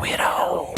weirdo.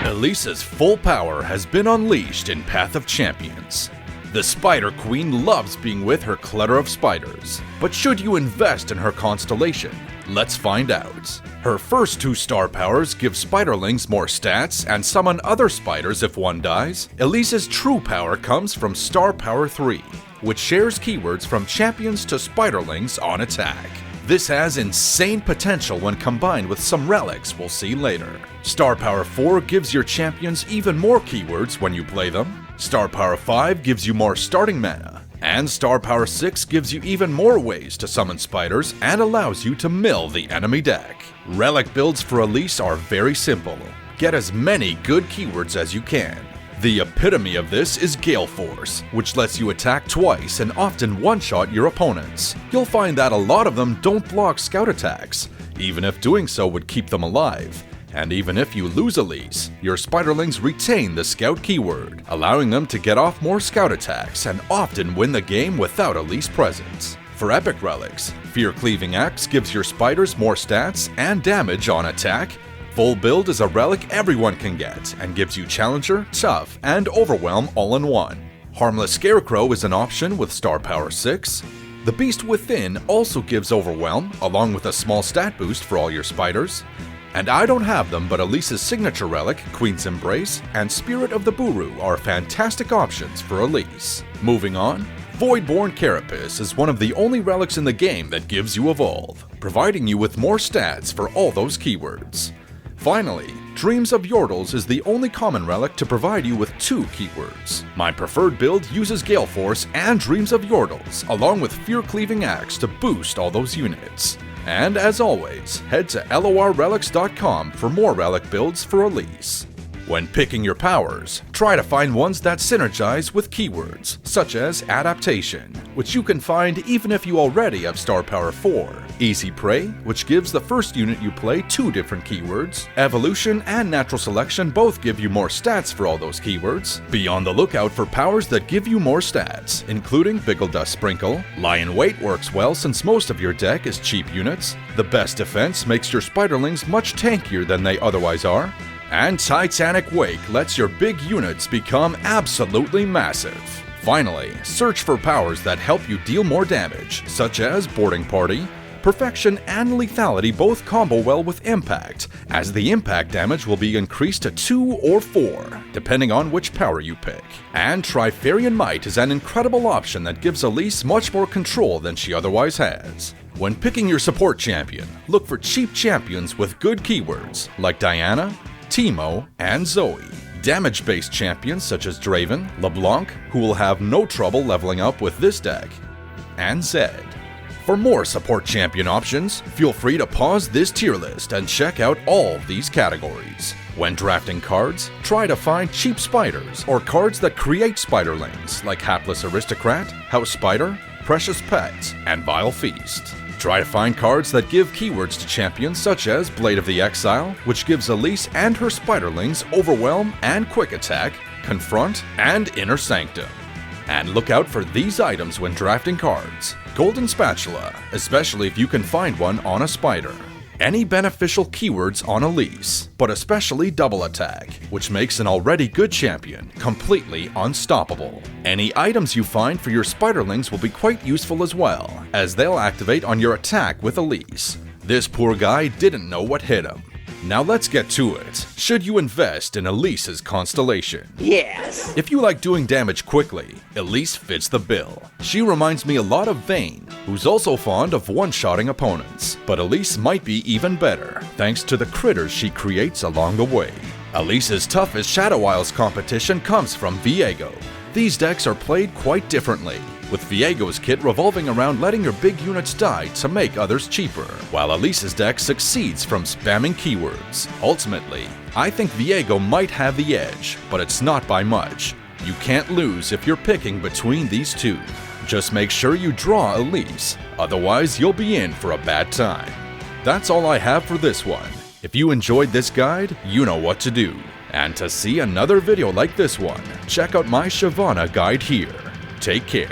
Elise's full power has been unleashed in Path of Champions. The Spider Queen loves being with her clutter of spiders, but should you invest in her constellation? Let's find out. Her first 2 star powers give spiderlings more stats and summon other spiders if one dies. Elise's true power comes from Star Power 3, which shares keywords from champions to spiderlings on attack. This has insane potential when combined with some relics we'll see later. Star Power 4 gives your champions even more keywords when you play them. Star Power 5 gives you more starting mana. And Star Power 6 gives you even more ways to summon spiders and allows you to mill the enemy deck. Relic builds for Elise are very simple. Get as many good keywords as you can. The epitome of this is Gale Force, which lets you attack twice and often one-shot your opponents. You'll find that a lot of them don't block scout attacks, even if doing so would keep them alive. And even if you lose Elise, your spiderlings retain the scout keyword, allowing them to get off more scout attacks and often win the game without Elise presence. For epic relics, Fear Cleaving Axe gives your spiders more stats and damage on attack. Full build is a relic everyone can get and gives you Challenger, Tough, and Overwhelm all in one. Harmless Scarecrow is an option with Star Power 6. The Beast Within also gives Overwhelm, along with a small stat boost for all your spiders. And I don't have them, but Elise's signature relic, Queen's Embrace, and Spirit of the Buru are fantastic options for Elise. Moving on, Voidborn Carapace is one of the only relics in the game that gives you Evolve, providing you with more stats for all those keywords. Finally, Dreams of Yordles is the only common relic to provide you with 2 keywords. My preferred build uses Gale Force and Dreams of Yordles, along with Fear Cleaving Axe to boost all those units. And as always, head to lorrelics.com for more relic builds for Elise. When picking your powers, try to find ones that synergize with keywords, such as Adaptation, which you can find even if you already have Star Power 4, Easy Prey, which gives the first unit you play 2 different keywords, Evolution and Natural Selection both give you more stats for all those keywords. Be on the lookout for powers that give you more stats, including Biggle Dust Sprinkle. Lion Weight works well since most of your deck is cheap units. The Best Defense makes your spiderlings much tankier than they otherwise are. And Titanic Wake lets your big units become absolutely massive. Finally, search for powers that help you deal more damage, such as Boarding Party. Perfection and Lethality both combo well with Impact, as the impact damage will be increased to 2 or 4, depending on which power you pick. And Trifarian Might is an incredible option that gives Elise much more control than she otherwise has. When picking your support champion, look for cheap champions with good keywords, like Diana, Teemo, and Zoe. Damage-based champions such as Draven, LeBlanc, who will have no trouble leveling up with this deck, and Zed. For more support champion options, feel free to pause this tier list and check out all these categories. When drafting cards, try to find cheap spiders or cards that create spiderlings like Hapless Aristocrat, House Spider, Precious Pets, and Vile Feast. Try to find cards that give keywords to champions such as Blade of the Exile, which gives Elise and her spiderlings Overwhelm and Quick Attack, Confront, and Inner Sanctum. And look out for these items when drafting cards. Golden Spatula, especially if you can find one on a spider. Any beneficial keywords on Elise, but especially Double Attack, which makes an already good champion completely unstoppable. Any items you find for your spiderlings will be quite useful as well, as they'll activate on your attack with Elise. This poor guy didn't know what hit him. Now let's get to it. Should you invest in Elise's constellation? Yes! If you like doing damage quickly, Elise fits the bill. She reminds me a lot of Vayne, who's also fond of one-shotting opponents. But Elise might be even better, thanks to the critters she creates along the way. Elise's toughest Shadow Isles competition comes from Viego. These decks are played quite differently, with Viego's kit revolving around letting your big units die to make others cheaper, while Elise's deck succeeds from spamming keywords. Ultimately, I think Viego might have the edge, but it's not by much. You can't lose if you're picking between these two. Just make sure you draw Elise, otherwise you'll be in for a bad time. That's all I have for this one. If you enjoyed this guide, you know what to do. And to see another video like this one, check out my Shyvana guide here. Take care.